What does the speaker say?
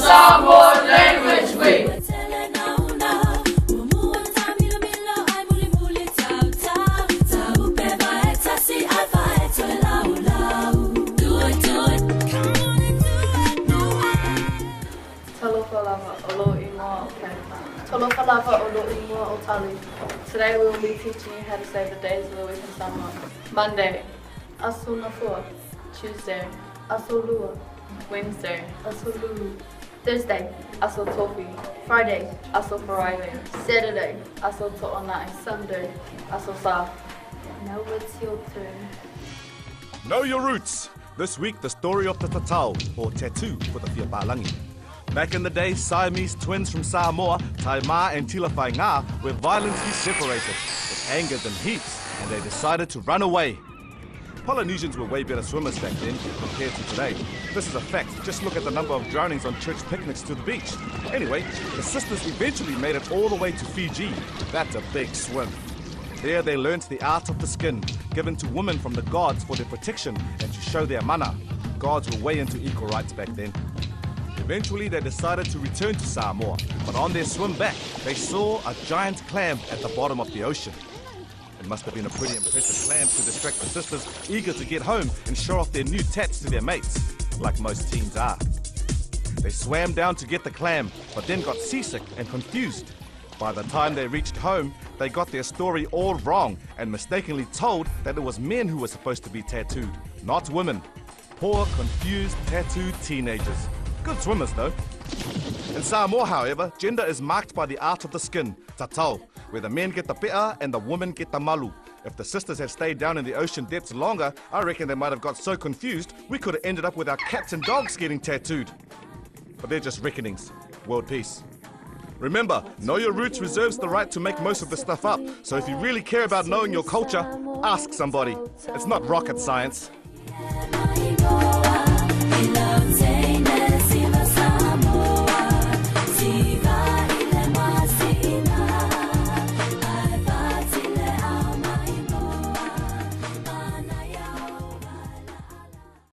Samoan Language Week. Today we will be teaching you how to say the days of the week in Samoa. Monday, aso nafua. Tuesday, aso lua. Wednesday, aso lulu. Thursday, aso tofi. Friday, aso Friday. Saturday, aso to'onai. Sunday, aso sa. Now it's your turn. Know your roots. This week, the story of the tatau, or tattoo for the Whiapalangi. Back in the day, Siamese twins from Samoa, Taima and Tilawhai Ngā, were violently separated with angers and heats, and they decided to run away. Polynesians were way better swimmers back then compared to today. This is a fact. Just look at the number of drownings on church picnics to the beach. Anyway, the sisters eventually made it all the way to Fiji. That's a big swim. There they learnt the art of the skin, given to women from the gods for their protection and to show their mana. Gods were way into equal rights back then. Eventually they decided to return to Samoa, but on their swim back, they saw a giant clam at the bottom of the ocean. It must have been a pretty impressive clam to distract the sisters, eager to get home and show off their new tats to their mates, like most teens are. They swam down to get the clam, but then got seasick and confused. By the time they reached home, they got their story all wrong and mistakenly told that it was men who were supposed to be tattooed, not women. Poor, confused, tattooed teenagers. Good swimmers though. In Samoa, however, gender is marked by the art of the skin, tatau, where the men get the pea and the women get the malu. If the sisters had stayed down in the ocean depths longer, I reckon they might have got so confused we could have ended up with our cats and dogs getting tattooed. But they're just reckonings. World peace. Remember, Know Your Roots reserves the right to make most of the stuff up, so if you really care about knowing your culture, ask somebody. It's not rocket science.